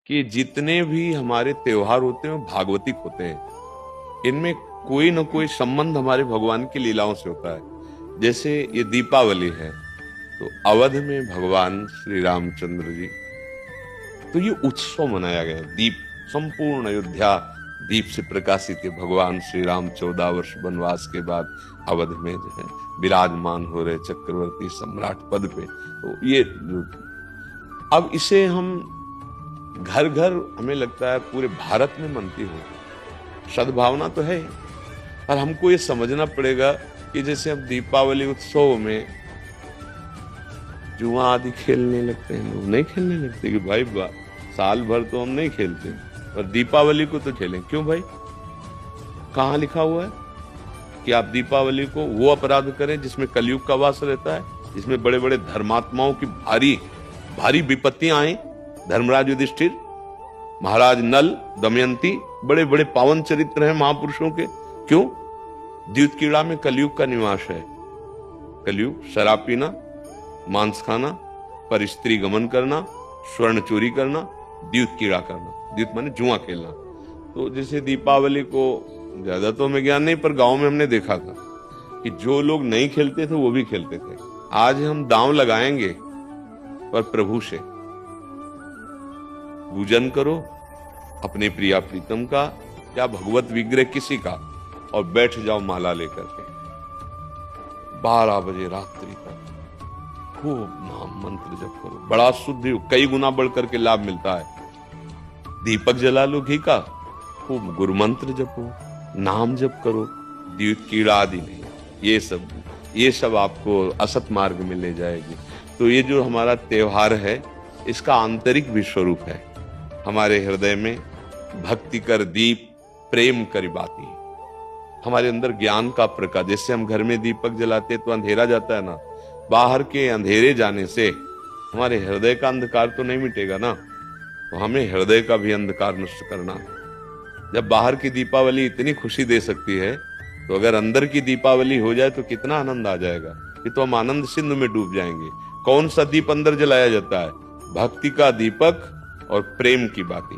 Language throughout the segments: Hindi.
कि जितने भी हमारे त्योहार होते हैं वो भागवतिक होते हैं। इनमें कोई न कोई संबंध हमारे भगवान की लीलाओं से होता है। जैसे ये दीपावली है तो अवध में भगवान श्री रामचंद्र जी, तो ये उत्सव मनाया गया। दीप, संपूर्ण अयोध्या दीप से प्रकाशित है। भगवान श्री राम 14 वर्ष वनवास के बाद अवध में जो है विराजमान हो रहे चक्रवर्ती सम्राट पद पे। तो ये अब इसे हम घर घर, हमें लगता है पूरे भारत में मनती हो। सद्भावना तो है, पर हमको ये समझना पड़ेगा कि जैसे हम दीपावली उत्सव में जुआ आदि खेलने लगते हैं, लोग नहीं खेलने लगते कि भाई साल भर तो हम नहीं खेलते पर दीपावली को तो खेलें। क्यों भाई? कहाँ लिखा हुआ है कि आप दीपावली को वो अपराध करें जिसमें कलयुग का वास रहता है, जिसमें बड़े बड़े धर्मात्माओं की भारी भारी विपत्तियां आई। धर्मराज युधिष्ठिर, महाराज नल, दमयंती, बड़े बड़े पावन चरित्र हैं महापुरुषों के। क्यों? द्यूत कीड़ा में कलयुग का निवास है। कलयुग, शराब पीना, मांस खाना, पर स्त्री गमन करना, स्वर्ण चोरी करना, द्यूत कीड़ा करना। द्यूत माने जुआ खेलना। तो जैसे दीपावली को ज्यादा तो हमें ज्ञान नहीं, पर गांव में हमने देखा था कि जो लोग नहीं खेलते थे वो भी खेलते थे। आज हम दांव लगाएंगे पर प्रभु से पूजन करो अपने प्रिया प्रीतम का या भगवत विग्रह किसी का, और बैठ जाओ माला लेकर के 12 बजे रात्रि तक खूब नाम मंत्र जप करो। बड़ा शुद्ध, कई गुना बढ़ करके लाभ मिलता है। दीपक जला लो घी का, खूब गुरु मंत्र जपो, नाम जप करो, द्यूत कीड़ा आदि नहीं। ये सब आपको असत मार्ग में ले जाएगी। तो ये जो हमारा त्योहार है इसका आंतरिक भी स्वरूप है। हमारे हृदय में भक्ति कर दीप, प्रेम कर बाती। हमारे अंदर ज्ञान का प्रकाश। जैसे हम घर में दीपक जलाते तो अंधेरा जाता है ना, बाहर के अंधेरे जाने से हमारे हृदय का अंधकार तो नहीं मिटेगा ना। तो हमें हृदय का भी अंधकार नष्ट करना है। जब बाहर की दीपावली इतनी खुशी दे सकती है तो अगर अंदर की दीपावली हो जाए तो कितना आनंद आ जाएगा कि तो हम आनंद सिंधु में डूब जाएंगे। कौन सा दीप अंदर जलाया जाता है? भक्ति का दीपक और प्रेम की बाती।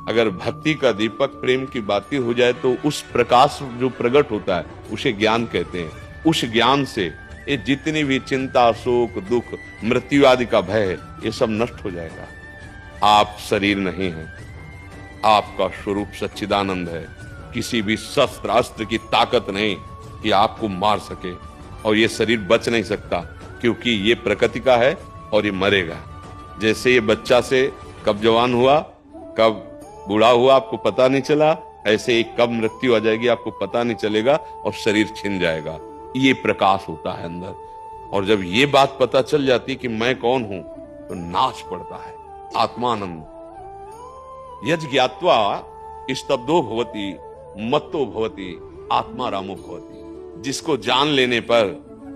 अगर भक्ति का दीपक, प्रेम की बाती हो जाए तो उस प्रकाश जो प्रकट होता है उसे ज्ञान कहते हैं। उस ज्ञान से ये जितनी भी चिंता, शोक, दुख, मृत्यु आदि का भय है ये सब नष्ट हो जाएगा। आप शरीर नहीं है, आपका स्वरूप सच्चिदानंद है। किसी भी शस्त्र अस्त्र की ताकत नहीं कि आपको मार सके, और ये शरीर बच नहीं सकता क्योंकि ये प्रकृति का है और ये मरेगा। जैसे ये बच्चा से कब जवान हुआ, कब बूढ़ा हुआ आपको पता नहीं चला, ऐसे ही कब मृत्यु आ जाएगी आपको पता नहीं चलेगा और शरीर छिन जाएगा। ये प्रकाश होता है अंदर। और जब ये बात पता चल जाती कि मैं कौन हूं तो नाच पड़ता है आत्मानंद। यज ज्ञात्वा स्तब्धो भवति मत्तो भवति आत्मा रामो भवति। जिसको जान लेने पर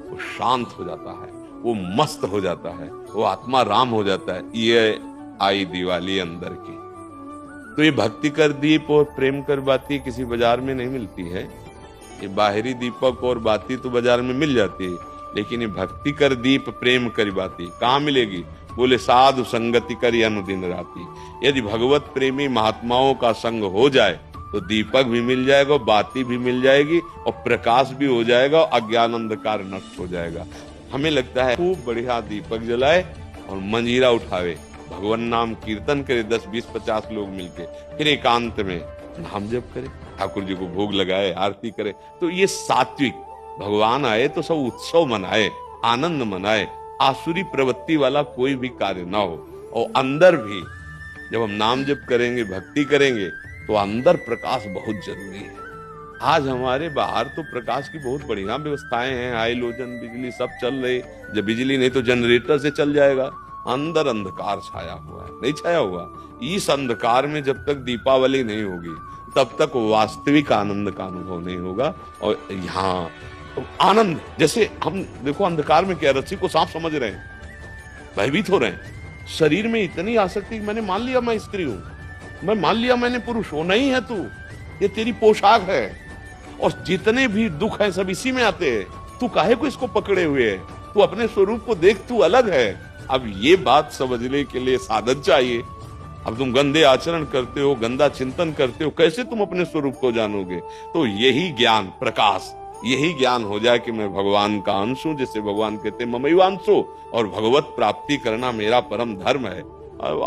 वो शांत हो जाता है, वो मस्त हो जाता है, वो आत्मा राम हो जाता है। ये आई दिवाली अंदर की। तो ये भक्ति कर दीप और प्रेम कर बाती किसी बाजार में नहीं मिलती है। ये बाहरी दीपक और बाती तो बाजार में मिल जाती है, लेकिन ये भक्ति कर दीप, प्रेम कर बाती कहाँ मिलेगी? बोले साधु संगति करी अनुदिन राती। यदि भगवत प्रेमी महात्माओं का संग हो जाए तो दीपक भी मिल जाएगा, बाती भी मिल जाएगी और प्रकाश भी हो जाएगा, अज्ञान अंधकार नष्ट हो जाएगा। हमें लगता है खूब बढ़िया दीपक जलाए और मंजीरा उठावे, भगवान नाम कीर्तन करे 10, 20, 50 लोग मिलके, फिर एकांत में नाम जप करे, ठाकुर जी को भोग लगाए, आरती करे। तो ये सात्विक, भगवान आए तो सब उत्सव मनाए, आनंद मनाए, आसुरी प्रवृत्ति वाला कोई भी कार्य ना हो। और अंदर भी जब हम नाम जप करेंगे, भक्ति करेंगे तो अंदर प्रकाश बहुत जरूरी है। आज हमारे बाहर तो प्रकाश की बहुत बढ़िया व्यवस्थाएं हैं, हाइलोजन, बिजली सब चल रही। जब बिजली नहीं तो जनरेटर से चल जाएगा। अंदर अंधकार छाया हुआ है, नहीं छाया हुआ। इस अंधकार में जब तक दीपावली नहीं होगी तब तक वास्तविक आनंद का अनुभव नहीं होगा। और यहाँ तो आनंद, जैसे हम देखो अंधकार में क्या, रस्सी को सांप समझ रहे हैं, भयभीत हो रहे हैं। शरीर में इतनी आसक्ति, मैंने मान लिया मैं स्त्री हूं, मैं मान लिया मैंने पुरुष हूं। नहीं है तू, ये तेरी पोशाक है, और जितने भी दुख है सब इसी में आते हैं। तू काहे को इसको पकड़े हुए है? तू अपने स्वरूप को देख, तू अलग है। अब ये बात समझने के लिए साधन चाहिए। अब तुम गंदे आचरण करते हो, गंदा चिंतन करते हो, कैसे तुम अपने स्वरूप को जानोगे? तो यही ज्ञान प्रकाश, यही ज्ञान हो जाए कि मैं भगवान का अंश हूं, जैसे भगवान कहते हैं ममैवांशो, और भगवत प्राप्ति करना मेरा परम धर्म है।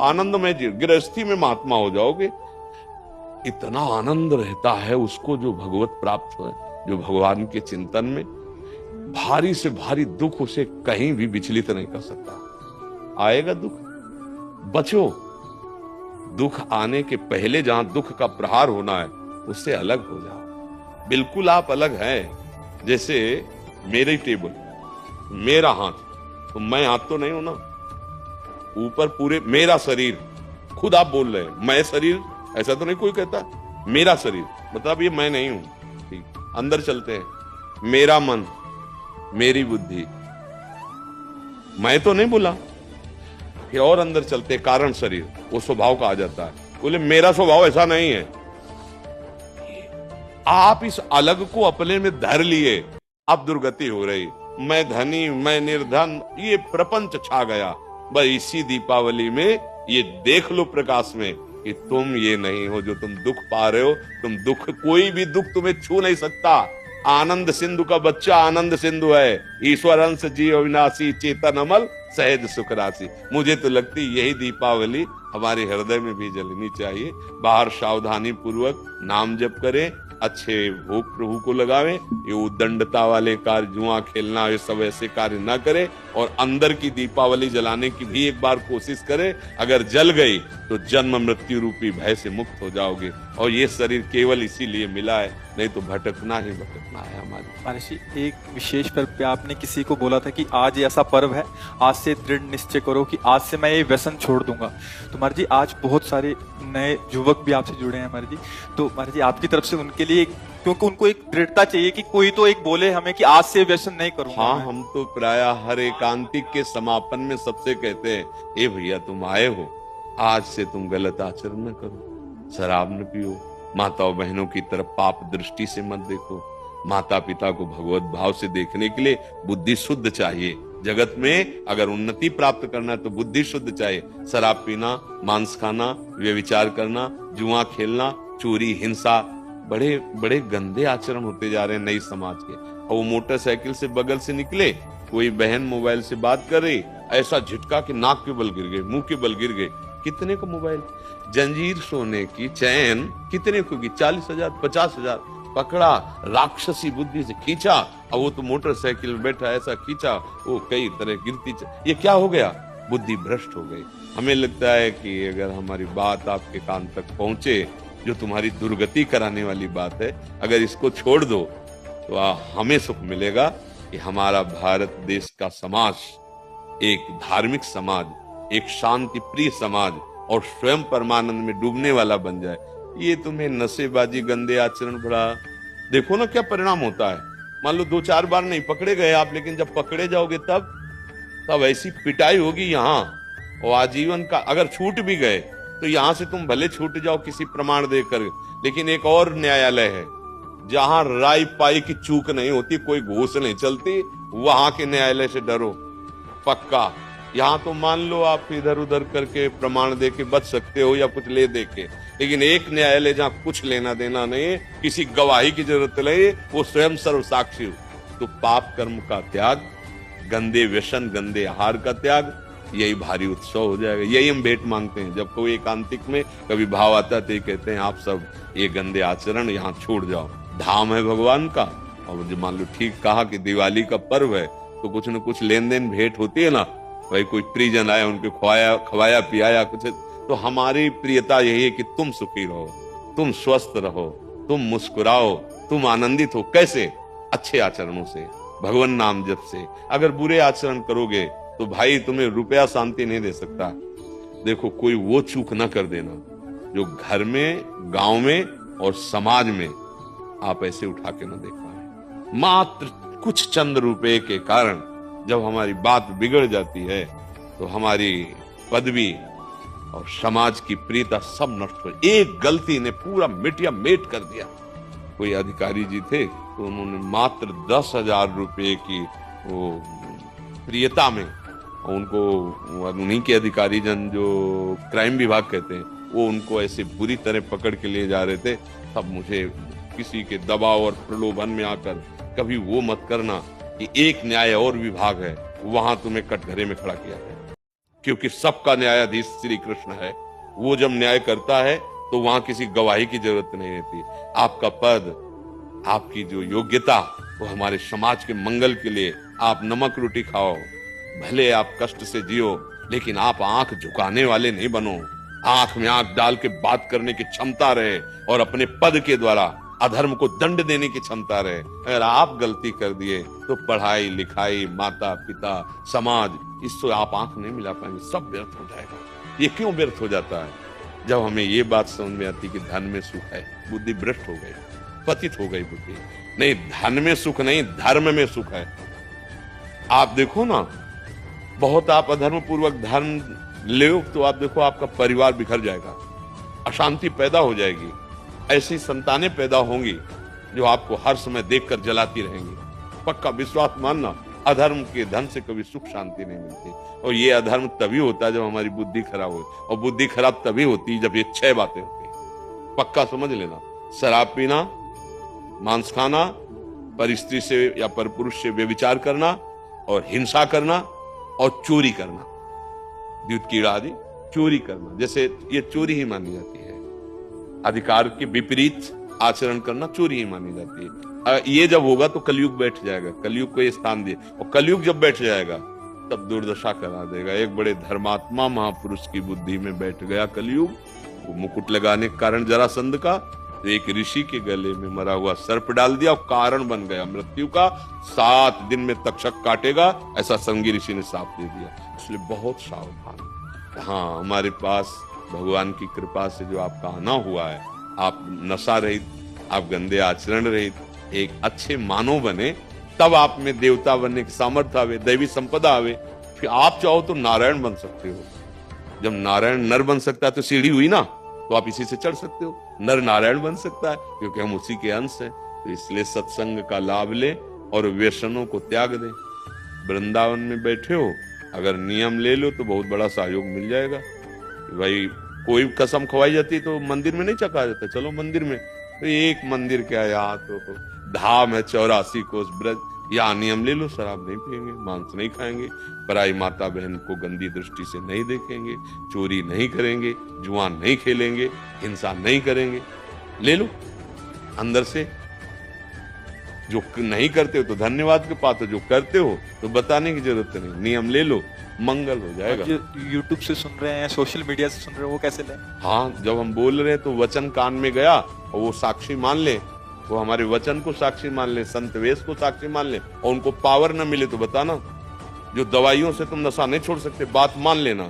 आनंद में गृहस्थी में महात्मा हो जाओगे। इतना आनंद रहता है उसको जो भगवत प्राप्त है, जो भगवान के चिंतन में, भारी से भारी दुख उसे कहीं भी विचलित नहीं कर सकता। आएगा दुख, बचो। दुख आने के पहले जहां दुख का प्रहार होना है उससे अलग हो जाओ। बिल्कुल आप अलग हैं। जैसे मेरी टेबल, मेरा हाथ, तो मैं हाथ तो नहीं हूं ना, ऊपर पूरे मेरा शरीर, खुद आप बोल रहे हैं मैं शरीर, ऐसा तो नहीं कोई कहता। मेरा शरीर मतलब ये मैं नहीं हूं। ठीक, अंदर चलते हैं। मेरा मन, मेरी बुद्धि, मैं तो नहीं बोला। फिर और अंदर चलते, कारण शरीर, वो स्वभाव का आ जाता है। बोले मेरा स्वभाव ऐसा नहीं है। आप इस अलग को अपने में धर लिए, अब दुर्गति हो रही। मैं धनी, मैं निर्धन, ये प्रपंच छा गया। बस इसी दीपावली में ये देख लो प्रकाश में कि तुम ये नहीं हो जो तुम दुख पा रहे हो। तुम दुख, कोई भी दुख तुम्हें छू नहीं सकता। आनंद सिंधु का बच्चा आनंद सिंधु है। ईश्वर अंश जीव अविनाशी, चेतन अमल सहज सुख राशि। मुझे तो लगती यही दीपावली हमारे हृदय में भी जलनी चाहिए। बाहर सावधानी पूर्वक नाम जप करें, अच्छे भोग प्रभु को लगावे, ये उद्दंडता वाले कार्य, जुआ खेलना, ये सब ऐसे कार्य ना करे। और अंदर की दीपावली जलाने की भी एक बार कोशिश करें। अगर जल गई तो जन्म मृत्यु रूपी भय से मुक्त हो जाओगे। और ये शरीर केवल इसीलिए मिला है, नहीं तो भटकना ही भटकना है हमारी। महर्षि, एक विशेष पर्व पे आपने किसी को बोला था कि आज ऐसा पर्व है, आज से दृढ़ निश्चय करो कि आज से मैं ये व्यसन छोड़ दूंगा। तो महर्षि आज बहुत सारे नए युवक भी आपसे जुड़े हैं महर्षि, तो महर्षि आपकी तरफ से उनके लिए, क्योंकि उनको एक दृढ़ता चाहिए कि कोई तो एक बोले हमें कि आज से व्यसन नहीं करूंगा। हाँ, हम तो प्राय हर एकांतिक के समापन में सबसे कहते हैं, ए भैया तुम आए हो, आज से तुम गलत आचरण न करो, शराब न पियो, माताओं बहनों की तरफ पाप दृष्टि से मत देखो। माता पिता को भगवत भाव से देखने के लिए बुद्धि शुद्ध चाहिए। जगत में अगर उन्नति प्राप्त करना है तो बुद्धि शुद्ध चाहिए। शराब पीना, मांस खाना, व्यभिचार करना, जुआ खेलना, चोरी, हिंसा, बड़े बड़े गंदे आचरण होते जा रहे हैं नई समाज के। और वो मोटरसाइकिल से बगल से निकले, कोई बहन मोबाइल से बात कर रही, ऐसा झटका कि नाक के बल गिर गए, मुंह के बल गिर गए। कितने को मोबाइल? जंजीर सोने की चैन कितने को की? 40,000, 50,000। पकड़ा, राक्षसी बुद्धि से खींचा, और वो तो मोटरसाइकिल में बैठा, ऐसा खींचा, वो कई तरह गिरती। ये क्या हो गया? बुद्धि भ्रष्ट हो गई। हमें लगता है कि अगर हमारी बात आपके कान तक पहुंचे, जो तुम्हारी दुर्गति कराने वाली बात है, अगर इसको छोड़ दो तो हमें सुख मिलेगा कि हमारा भारत देश का समाज एक धार्मिक समाज, एक शांति प्रिय समाज और स्वयं परमानंद में डूबने वाला बन जाए। ये तुम्हें नशेबाजी, गंदे आचरण, बड़ा देखो ना क्या परिणाम होता है। मान लो 2-4 बार नहीं पकड़े गए आप, लेकिन जब पकड़े जाओगे तब ऐसी पिटाई होगी यहाँ, और आजीवन का। अगर छूट भी गए तो यहाँ से तुम भले छूट जाओ किसी प्रमाण देकर, लेकिन एक और न्यायालय है जहां राय पाई की चूक नहीं होती, कोई घूस नहीं चलती, वहां के न्यायालय से डरो पक्का। यहाँ तो मान लो आप इधर उधर करके प्रमाण दे के बच सकते हो या कुछ ले दे के, लेकिन एक न्यायालय जहाँ कुछ लेना देना नहीं, किसी गवाही की जरूरत नहीं, वो स्वयं सर्व साक्षी हो। तो पाप कर्म का त्याग, गंदे व्यसन, गंदे आहार का त्याग, यही भारी उत्सव हो जाएगा। यही हम भेंट मांगते हैं। जब कोई एकांतिक में कभी भाव आता है तो ये कहते हैं आप सब ये गंदे आचरण यहाँ छोड़ जाओ, धाम है भगवान का। और जो मान लो ठीक कहा कि दिवाली का पर्व है तो कुछ न कुछ लेन देन भेंट होती है ना, भाई कोई परिजन आया, उनके खवाया पियाया कुछ, तो हमारी प्रियता यही है कि तुम सुखी रहो, तुम स्वस्थ रहो, तुम मुस्कुराओ, तुम आनंदित हो। कैसे? अच्छे आचरणों से, भगवान नाम जप से। अगर बुरे आचरण करोगे तो भाई तुम्हें रुपया शांति नहीं दे सकता। देखो, कोई वो चूक ना कर देना जो घर में, गांव में और समाज में आप ऐसे उठा के ना देख पाए। मात्र कुछ चंद रुपए के कारण जब हमारी बात बिगड़ जाती है तो हमारी पदवी और समाज की प्रियता सब नष्ट हो। एक गलती ने पूरा मिटिया मेट कर दिया। कोई अधिकारी जी थे तो उन्होंने मात्र 10,000 रुपए की वो प्रियता में, उनको उन्हीं के अधिकारी जन जो क्राइम विभाग कहते हैं, वो उनको ऐसे बुरी तरह पकड़ के ले जा रहे थे, तब मुझे किसी के दबाव और प्रलोभन में आकर कभी वो मत करना कि एक न्याय और विभाग है, वहां तुम्हें कटघरे में खड़ा किया जाए, क्योंकि सबका न्यायाधीश श्री कृष्ण है। वो जब न्याय करता है तो वहां किसी गवाही की जरूरत नहीं रहती। आपका पद, आपकी जो योग्यता, वो हमारे समाज के मंगल के लिए। आप नमक रोटी खाओ, भले आप कष्ट से जियो, लेकिन आप आंख झुकाने वाले नहीं बनो। आंख में आंख डाल के बात करने की क्षमता रहे और अपने पद के द्वारा अधर्म को दंड देने की क्षमता रहे। अगर आप गलती कर दिए तो पढ़ाई लिखाई, माता पिता, समाज, इससे आप आंख नहीं मिला पाएंगे, सब व्यर्थ हो जाएगा। ये क्यों व्यर्थ हो जाता है? जब हमें ये बात समझ में आती कि धन में सुख है, बुद्धि भ्रष्ट हो गई, पतित हो गई बुद्धि। नहीं, धन में सुख नहीं, धर्म में सुख है। आप देखो ना, बहुत आप अधर्म पूर्वक धर्म ले तो आप देखो आपका परिवार बिखर जाएगा, अशांति पैदा हो जाएगी। ऐसी संतानें पैदा होंगी जो आपको हर समय देखकर जलाती रहेंगी। पक्का विश्वास मानना, अधर्म के धन से कभी सुख शांति नहीं मिलती। और ये अधर्म तभी होता है जब हमारी बुद्धि खराब हो, और बुद्धि खराब तभी होती है जब ये 6 बातें होती। पक्का समझ लेना, शराब पीना, मांस खाना, परिस्त्री से या परपुरुष से व्यभिचार करना, और हिंसा करना, और चोरी करना, द्युत कीड़ा आदि चोरी करना, जैसे ये चोरी ही मानी जाती है। अधिकार के विपरीत आचरण करना चोरी ही मानी जाती है। ये जब होगा तो कलयुग बैठ जाएगा, कलयुग को ये स्थान दिए, और कलयुग जब बैठ जाएगा तब दुर्दशा करा देगा। एक बड़े धर्मात्मा महापुरुष की बुद्धि में बैठ गया कलयुग। वो मुकुट लगाने के कारण जरासंध का, तो एक ऋषि के गले में मरा हुआ सर्प डाल दिया, कारण बन गया मृत्यु का। 7 दिन में तक्षक काटेगा, ऐसा संगी ऋषि ने साफ दे दिया। इसलिए बहुत सावधान। हाँ, हमारे पास भगवान की कृपा से जो आपका आना हुआ है, आप नशा रहित, आप गंदे आचरण रहित एक अच्छे मानव बने, तब आप में देवता बनने की सामर्थ्य आवे, दैवी संपदा आवे। फिर आप चाहो तो नारायण बन सकते हो। जब नारायण नर बन सकता है तो सीढ़ी हुई ना, तो आप इसी से चढ़ सकते हो। नर नारायण बन सकता है क्योंकि हम उसी के अंश हैं। तो इसलिए सत्संग का लाभ ले और व्यसनों को त्याग दे। वृंदावन में बैठे हो, अगर नियम ले लो तो बहुत बड़ा सहयोग मिल जाएगा। भाई कोई कसम खवाई जाती तो मंदिर में नहीं चखा जाता, चलो मंदिर में। तो एक मंदिर क्या, यहाँ तो धाम है 84 कोस ब्रज, यहाँ नियम ले लो, शराब नहीं पिएंगे, मांस नहीं खाएंगे, पराई माता बहन को गंदी दृष्टि से नहीं देखेंगे, चोरी नहीं करेंगे, जुआ नहीं खेलेंगे, हिंसा नहीं करेंगे। ले लो अंदर से। जो नहीं करते हो तो धन्यवाद के पात्र, जो करते हो तो बताने की जरूरत नहीं। नियम ले लो, मंगल हो जाएगा। जो यूट्यूब से सुन रहे हैं, सोशल मीडिया से सुन रहे हैं, वो कैसे लें? हाँ, जब हम बोल रहे हैं तो वचन कान में गया और वो साक्षी मान ले, वो हमारे वचन को साक्षी मान ले, संत वेश को साक्षी मान ले, और उनको पावर न मिले तो बताना। जो दवाइयों से तुम नशा नहीं छोड़ सकते, बात मान लेना,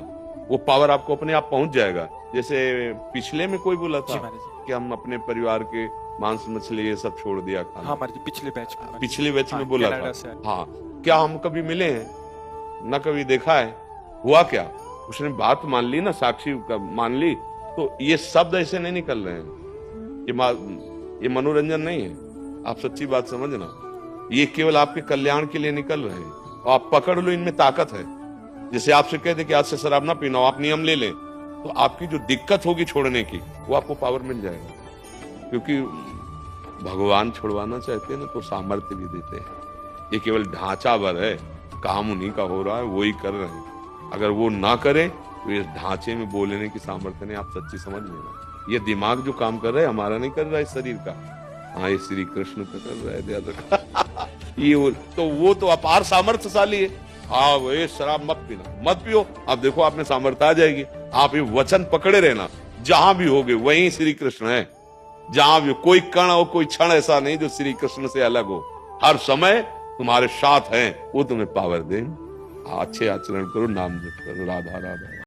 वो पावर आपको अपने आप पहुंच जाएगा। जैसे पिछले में कोई बोला था कि हम अपने परिवार के मांस मछली ये सब छोड़ दिया खाना। हाँ, पिछले बैच में बोला था। हाँ, क्या हम कभी मिले हैं? न कभी देखा है। हुआ क्या? उसने बात मान ली ना, साक्षी मान ली। तो ये शब्द ऐसे नहीं निकल रहे हैं, ये मनोरंजन नहीं है। आप सच्ची बात समझना, ये केवल आपके कल्याण के लिए निकल रहे हैं। और आप पकड़ लो, इनमें ताकत है। जैसे आपसे कह दे कि आज से शराब ना पीना, आप नियम ले लें, तो आपकी जो दिक्कत होगी छोड़ने की, वो आपको पावर मिल जाएगा। क्योंकि भगवान छुड़वाना चाहते हैं ना तो सामर्थ्य भी देते हैं। ये केवल ढांचा भर है, काम उन्हीं का हो रहा है, वो ही कर रहे हैं। अगर वो ना करें तो इस ढांचे में बोलने की सामर्थ्य नहीं। आप सच्ची समझ लेना, ये दिमाग जो काम कर रहा है हमारा नहीं कर रहा है, शरीर का। हाँ, ये श्री कृष्ण का कर रहा है, याद रखा। ये तो वो तो अपार सामर्थ्यशाली है। हाँ, ये शराब मत पीना, मत पियो। अब देखो आप में सामर्थ्य आ जाएगी। आप ये वचन पकड़े रहना, जहां भी होगे वहीं श्री कृष्ण है। जहां भी कोई कण और कोई क्षण ऐसा नहीं जो श्री कृष्ण से अलग हो। हर समय तुम्हारे साथ हैं, वो तुम्हें पावर दें। अच्छे आचरण करो, नाम जप करो, राधा राधा।